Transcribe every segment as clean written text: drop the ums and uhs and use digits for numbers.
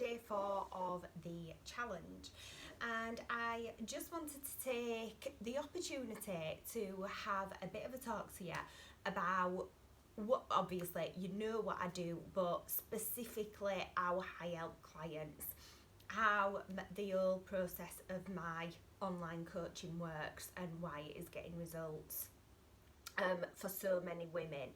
day 4 of the challenge, and I just wanted to take the opportunity to have a bit of a talk to you about what, obviously you know what I do, but specifically how I help clients, how the whole process of my online coaching works and why it is getting results for so many women.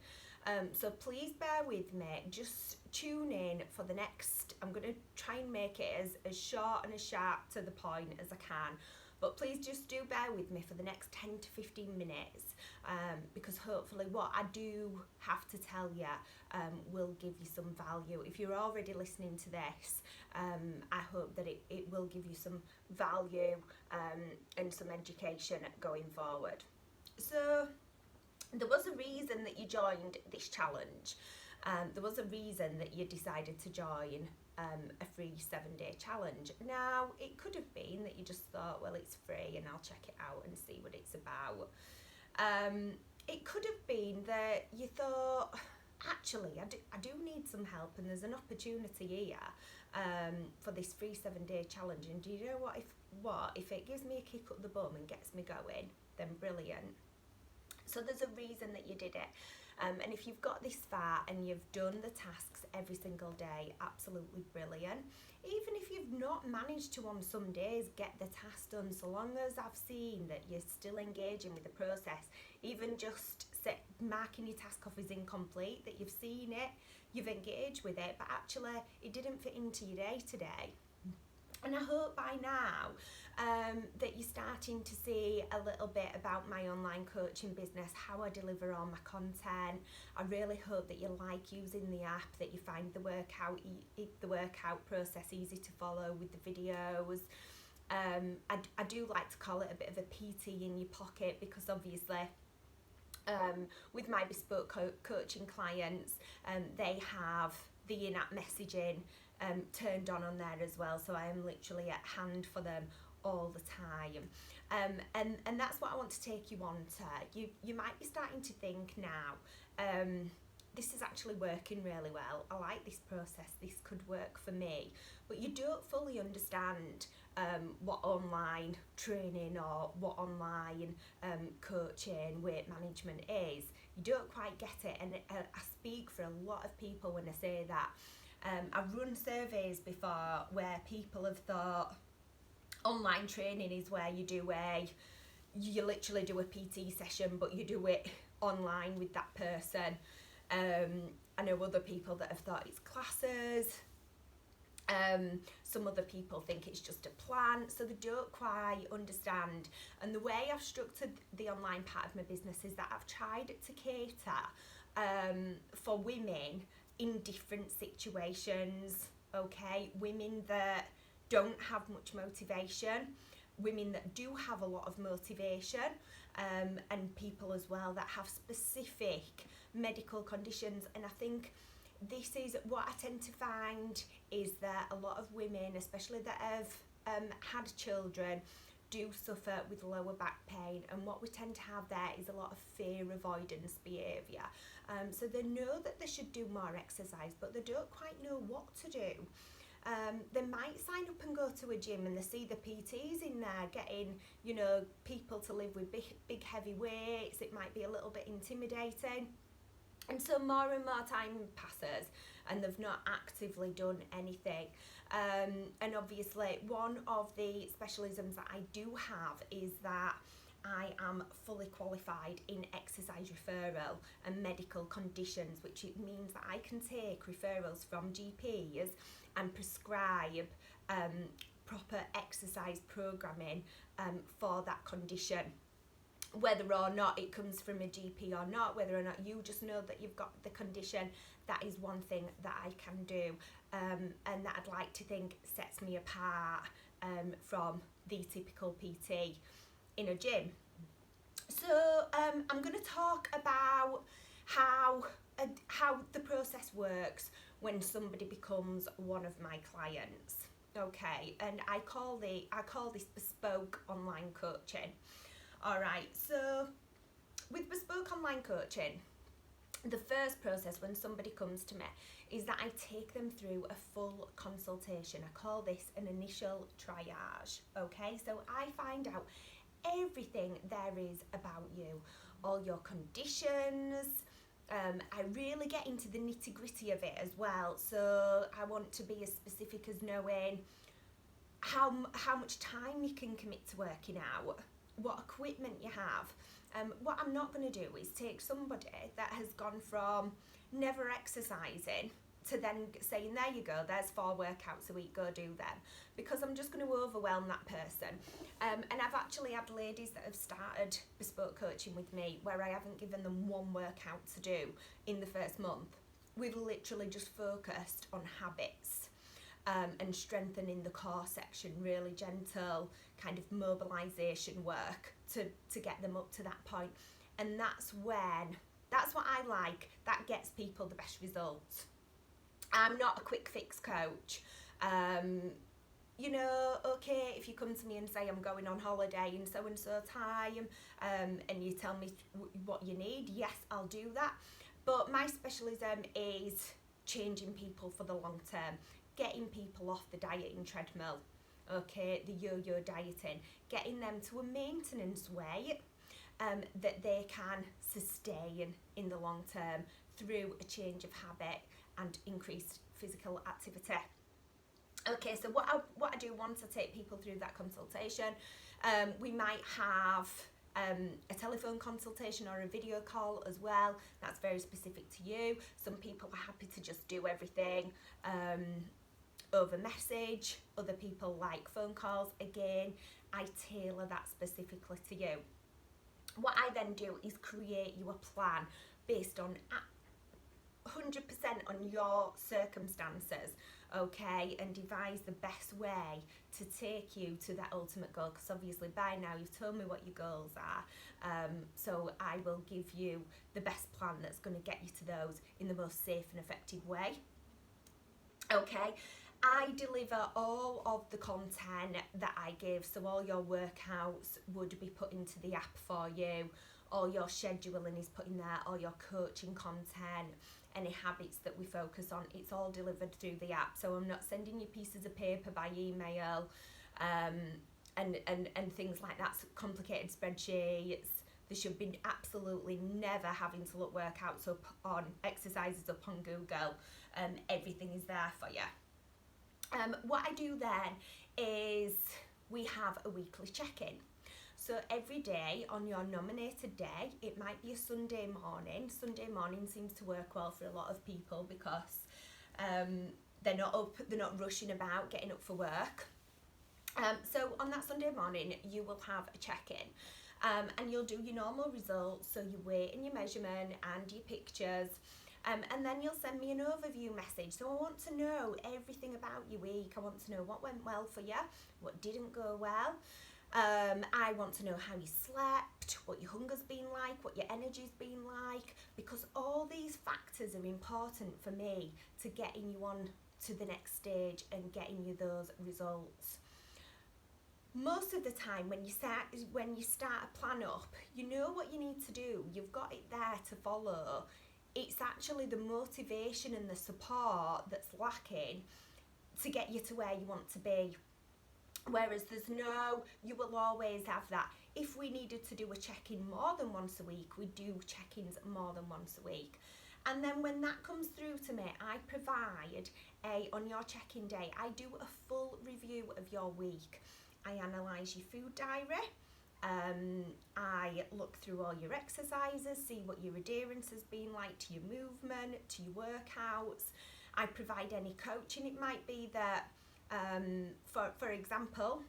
So please bear with me, just tune in for the next, I'm going to try and make it as short and as sharp to the point as I can, but please just do bear with me for the next 10 to 15 minutes, because hopefully what I do have to tell you will give you some value. If you're already listening to this, I hope that it will give you some value and some education going forward. So there was a reason that you joined this challenge. There was a reason that you decided to join a free 7-day challenge. Now, it could have been that you just thought, well, it's free and I'll check it out and see what it's about. It could have been that you thought, actually, I do need some help, and there's an opportunity here for this free 7-day challenge. And do you know what? If it gives me a kick up the bum and gets me going, then brilliant. So there's a reason that you did it. And if you've got this far and you've done the tasks every single day, absolutely brilliant. Even if you've not managed to on some days get the task done, so long as I've seen that you're still engaging with the process, even just marking your task off as incomplete, that you've seen it, you've engaged with it, but actually it didn't fit into your day today. And I hope by now that you're starting to see a little bit about my online coaching business, how I deliver all my content. I really hope that you like using the app, that you find the workout process easy to follow with the videos. I do like to call it a bit of a PT in your pocket, because obviously with my bespoke coaching clients, they have the in-app messaging turned on there as well, so I am literally at hand for them all the time, and that's what I want to take you on to. You might be starting to think now, this is actually working really well, I like this process, this could work for me, but you don't fully understand what online training or what online coaching, weight management is. You don't quite get it, and I speak for a lot of people when I say that. I've run surveys before where people have thought online training is where you literally do a PT session, but you do it online with that person. I know other people that have thought it's classes. Some other people think it's just a plan, so they don't quite understand. And the way I've structured the online part of my business is that I've tried to cater for women in different situations, okay? Women that don't have much motivation, women that do have a lot of motivation, and people as well that have specific medical conditions. And I think this is what I tend to find, is that a lot of women, especially that have had children, do suffer with lower back pain, and what we tend to have there is a lot of fear avoidance behaviour. So they know that they should do more exercise, but they don't quite know what to do. They might sign up and go to a gym and they see the PTs in there getting, people to live with big heavy weights. It might be a little bit intimidating. And so more and more time passes and they've not actively done anything. And obviously one of the specialisms that I do have is that I am fully qualified in exercise referral and medical conditions, which it means that I can take referrals from GPs and prescribe proper exercise programming for that condition. Whether or not it comes from a GP or not, whether or not you just know that you've got the condition, that is one thing that I can do, and that I'd like to think sets me apart from the typical PT in a gym. So I'm going to talk about how the process works when somebody becomes one of my clients. Okay, and I call this bespoke online coaching. All right, so with bespoke online coaching, The first process when somebody comes to me is that I take them through a full consultation. I call this an initial triage. Okay, so I find out everything there is about you, all your conditions. I really get into the nitty gritty of it as well. So I want to be as specific as knowing how much time you can commit to working out, what equipment you have. What I'm not going to do is take somebody that has gone from never exercising to then saying, there you go, there's 4 workouts a week, go do them, because I'm just going to overwhelm that person. And I've actually had ladies that have started bespoke coaching with me where I haven't given them 1 workout to do in the first month. We've literally just focused on habits. And strengthening the core section, really gentle kind of mobilisation work to get them up to that point. And that's what I like, that gets people the best results. I'm not a quick fix coach. You know, okay, if you come to me and say I'm going on holiday in so and so time, and you tell me what you need, yes, I'll do that. But my specialism is changing people for the long term, getting people off the dieting treadmill, okay, the yo-yo dieting, getting them to a maintenance weight that they can sustain in the long term through a change of habit and increased physical activity. Okay, so what I do once I take people through that consultation, we might have a telephone consultation or a video call as well. That's very specific to you. Some people are happy to just do everything over message. Other people like phone calls. Again, I tailor that specifically to you. What I then do is create you a plan based on 100% on your circumstances, okay, and devise the best way to take you to that ultimate goal, because obviously by now you've told me what your goals are, so I will give you the best plan that's going to get you to those in the most safe and effective way. Okay, I deliver all of the content that I give, so all your workouts would be put into the app for you, all your scheduling is put in there, all your coaching content, any habits that we focus on, it's all delivered through the app. So I'm not sending you pieces of paper by email and things like that, complicated spreadsheets. There should be absolutely never having to look workouts up on, exercises up on Google. Everything is there for you. What I do then is we have a weekly check-in. So every day on your nominated day, it might be a Sunday morning. Sunday morning seems to work well for a lot of people because they're not rushing about getting up for work. So on that Sunday morning, you will have a check-in. And you'll do your normal results, so your weight and your measurement and your pictures. And then you'll send me an overview message. So I want to know everything about your week. I want to know what went well for you, what didn't go well. I want to know how you slept, what your hunger's been like, what your energy's been like, because all these factors are important for me to getting you on to the next stage and getting you those results. Most of the time when you start a plan up, you know what you need to do. You've got it there to follow. It's actually the motivation and the support that's lacking to get you to where you want to be. Whereas you will always have that. If we needed to do a check-in more than once a week, we do check-ins more than once a week. And then when that comes through to me, I provide on your check-in day, I do a full review of your week. I analyse your food diary. I look through all your exercises, see what your adherence has been like to your movement, to your workouts. I provide any coaching. It might be that, for example,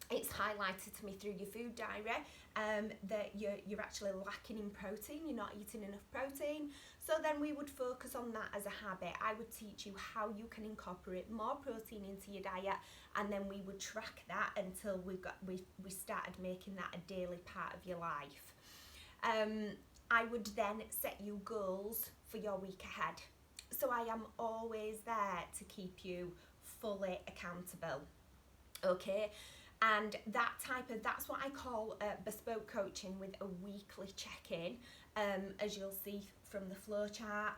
it's highlighted to me through your food diary that you're actually lacking in protein, you're not eating enough protein. So then we would focus on that as a habit. I would teach you how you can incorporate more protein into your diet, and then we would track that until we started making that a daily part of your life. I would then set you goals for your week ahead. So I am always there to keep you fully accountable. Okay, and that's what I call bespoke coaching with a weekly check-in, as you'll see from the flowchart.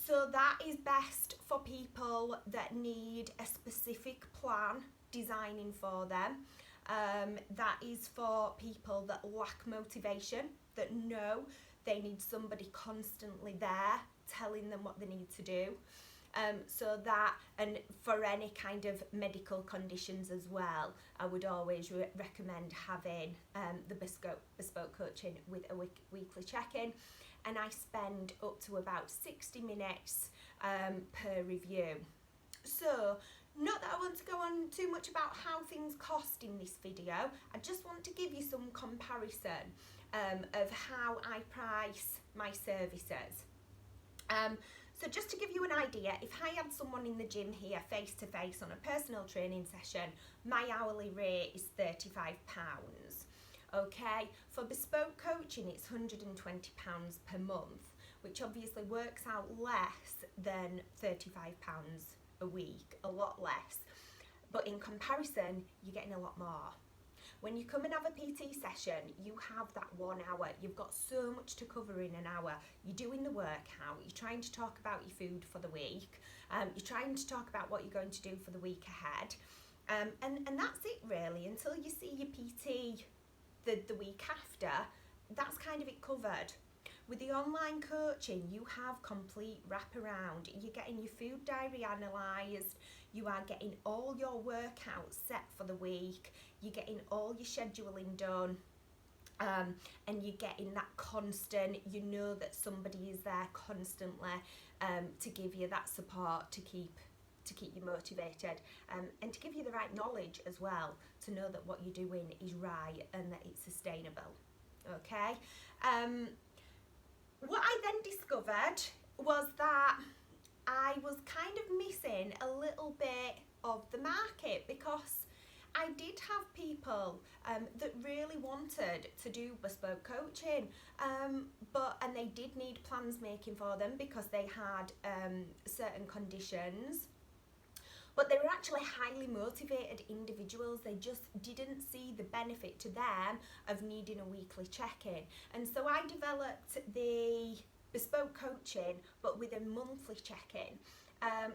So that is best for people that need a specific plan designing for them. That is for people that lack motivation, that know they need somebody constantly there telling them what they need to do. So that, and for any kind of medical conditions as well, I would always recommend having the bespoke coaching with a weekly check-in, and I spend up to about 60 minutes per review. So, not that I want to go on too much about how things cost in this video, I just want to give you some comparison of how I price my services. So just to give you an idea, if I had someone in the gym here face to face on a personal training session, my hourly rate is £35. Okay, for bespoke coaching it's £120 per month, which obviously works out less than £35 a week, a lot less. But in comparison, you're getting a lot more. When you come and have a PT session, you have that 1 hour. You've got so much to cover in an hour. You're doing the workout, you're trying to talk about your food for the week, you're trying to talk about what you're going to do for the week ahead. And that's it really, until you see your PT the week after, that's kind of it covered. With the online coaching, you have complete wraparound. You're getting your food diary analysed, you are getting all your workouts set for the week, you're getting all your scheduling done, and you're getting that constant, you know that somebody is there constantly to give you that support to keep you motivated, and to give you the right knowledge as well, to know that what you're doing is right and that it's sustainable. Okay. What I then discovered was that I was kind of missing a little bit of the market, because I did have people that really wanted to do bespoke coaching, and they did need plans making for them because they had certain conditions. But they were actually highly motivated individuals. They just didn't see the benefit to them of needing a weekly check-in. And so I developed the bespoke coaching, but with a monthly check-in.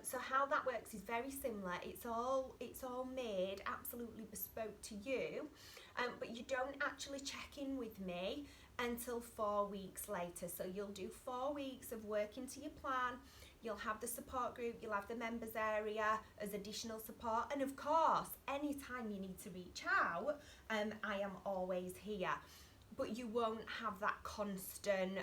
So how that works is very similar. It's all made absolutely bespoke to you, but you don't actually check in with me until 4 weeks later. So you'll do 4 weeks of working to your plan. You'll have the support group, you'll have the members area as additional support, and of course, anytime you need to reach out, I am always here. But you won't have that constant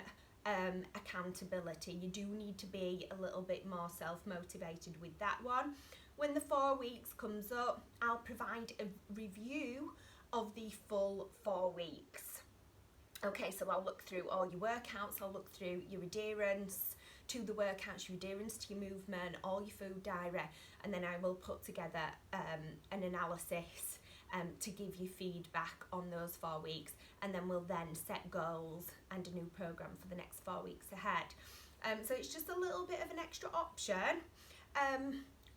accountability. You do need to be a little bit more self-motivated with that one. When the 4 weeks comes up, I'll provide a review of the full 4 weeks. Okay, so I'll look through all your workouts, I'll look through your adherence to the workouts, your adherence to your movement, all your food diary, and then I will put together an analysis to give you feedback on those 4 weeks, and then we'll then set goals and a new programme for the next 4 weeks ahead. So it's just a little bit of an extra option.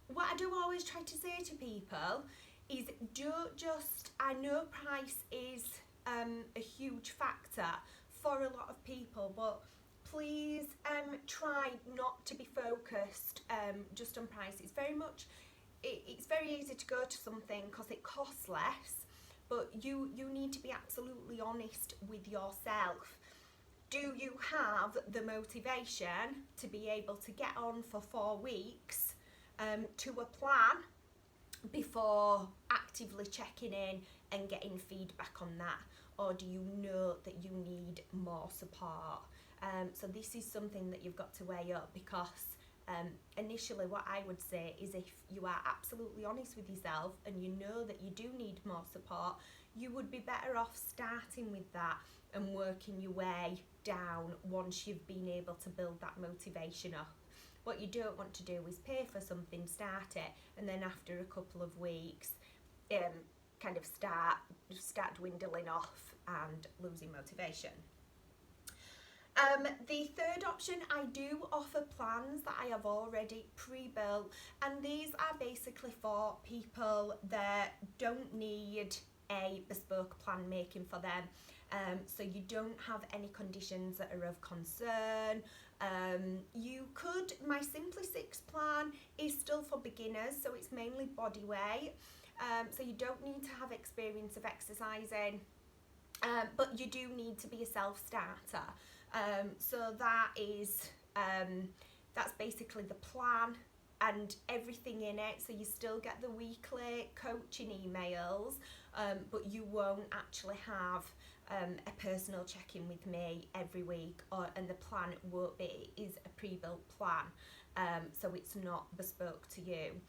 What I do always try to say to people is, don't just, I know price is a huge factor for a lot of people, but please try not to be focused just on price. It's very easy to go to something because it costs less, but you need to be absolutely honest with yourself. Do you have the motivation to be able to get on for 4 weeks to a plan before actively checking in and getting feedback on that? Or do you know that you need more support? So this is something that you've got to weigh up, because initially what I would say is, if you are absolutely honest with yourself and you know that you do need more support, you would be better off starting with that and working your way down once you've been able to build that motivation up. What you don't want to do is pay for something, start it, and then after a couple of weeks kind of start dwindling off and losing motivation. The third option, I do offer plans that I have already pre-built, and these are basically for people that don't need a bespoke plan making for them. So you don't have any conditions that are of concern, You could, my Simply Six plan is still for beginners, so it's mainly body weight. So you don't need to have experience of exercising, but you do need to be a self-starter. So that's basically the plan and everything in it. So you still get the weekly coaching emails, but you won't actually have a personal check-in with me every week, and the plan is a pre-built plan, so it's not bespoke to you.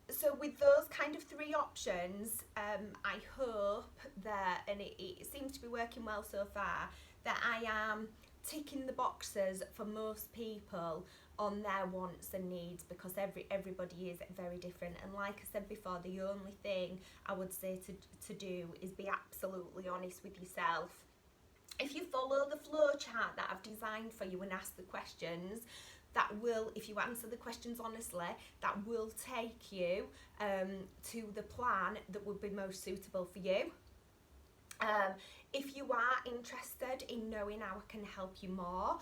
So with those kind of three options, I hope that, and it seems to be working well so far, that I am ticking the boxes for most people on their wants and needs, because everybody is very different. And like I said before, the only thing I would say to do is be absolutely honest with yourself. If you follow the flow chart that I've designed for you and ask the questions, that will, if you answer the questions honestly, that will take you to the plan that would be most suitable for you. If you are interested in knowing how I can help you more,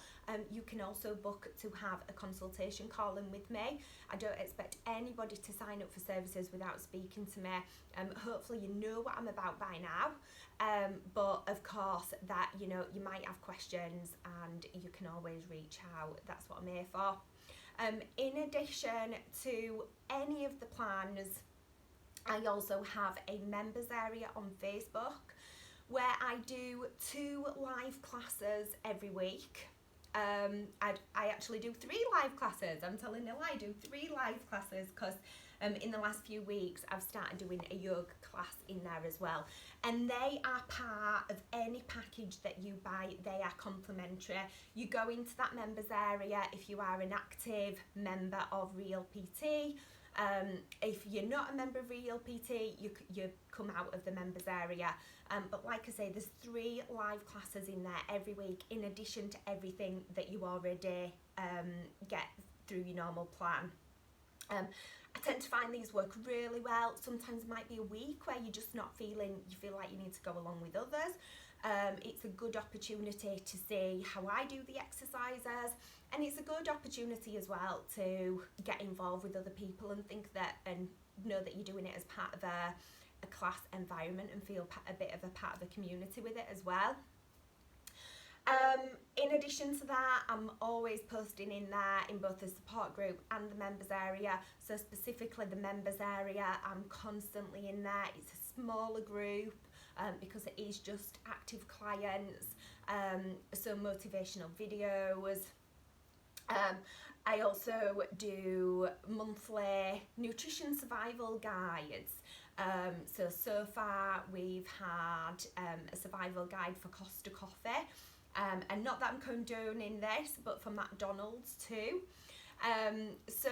you can also book to have a consultation call in with me. I don't expect anybody to sign up for services without speaking to me. Hopefully you know what I'm about by now, but of course that, you know, you might have questions and you can always reach out. That's what I'm here for. In addition to any of the plans, I also have a members area on Facebook where I do 2 live classes every week. I actually do 3 live classes. I'm telling a lie, I do 3 live classes because in the last few weeks I've started doing a yoga class in there as well. And they are part of any package that you buy. They are complimentary. You go into that members area if you are an active member of Real PT. If you're not a member of Real PT, you come out of the members area. But like I say, there's 3 live classes in there every week, in addition to everything that you already get through your normal plan. I tend to find these work really well. Sometimes it might be a week where you're just not feeling, you feel like you need to go along with others. It's a good opportunity to see how I do the exercises, and it's a good opportunity as well to get involved with other people and know that you're doing it as part of a class environment and feel a bit of a part of a community with it as well. In addition to that, I'm always posting in there in both the support group and the members area. So specifically the members area, I'm constantly in there. It's a smaller group because it is just active clients, so motivational videos. I also do monthly nutrition survival guides. So far we've had a survival guide for Costa Coffee, and not that I'm condoning this, but for McDonald's too. So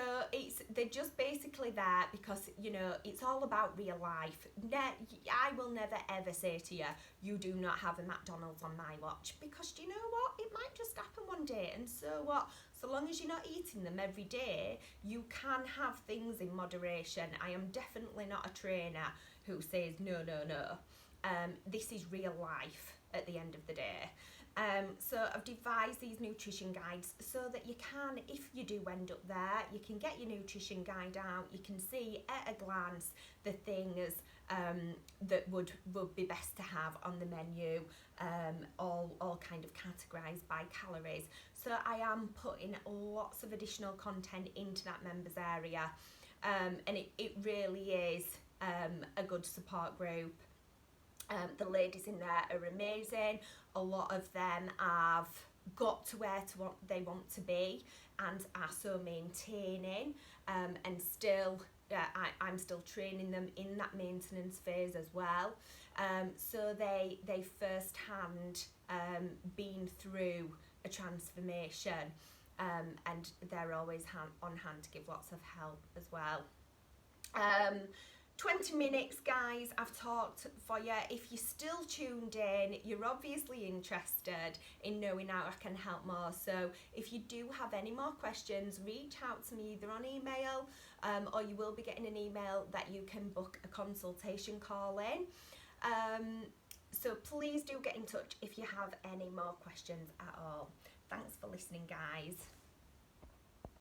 they're just basically there because, you know, it's all about real life. I will never ever say to you, you do not have a McDonald's on my watch, because do you know what? It might just happen one day, and so what? So long as you're not eating them every day, you can have things in moderation. I am definitely not a trainer who says no. This is real life at the end of the day. So I've devised these nutrition guides so that you can, if you do end up there, you can get your nutrition guide out, you can see at a glance the things that would be best to have on the menu, all kind of categorised by calories. So I am putting lots of additional content into that members area, and it really is a good support group. The ladies in there are amazing. A lot of them have got to where they want to be and are so maintaining, and still I'm still training them in that maintenance phase as well. So they first hand been through a transformation, and they're always on hand to give lots of help as well. 20 minutes, guys, I've talked for you. If you're still tuned in, you're obviously interested in knowing how I can help more. So if you do have any more questions, reach out to me either on email, or you will be getting an email that you can book a consultation call in. So please do get in touch if you have any more questions at all. Thanks for listening, guys.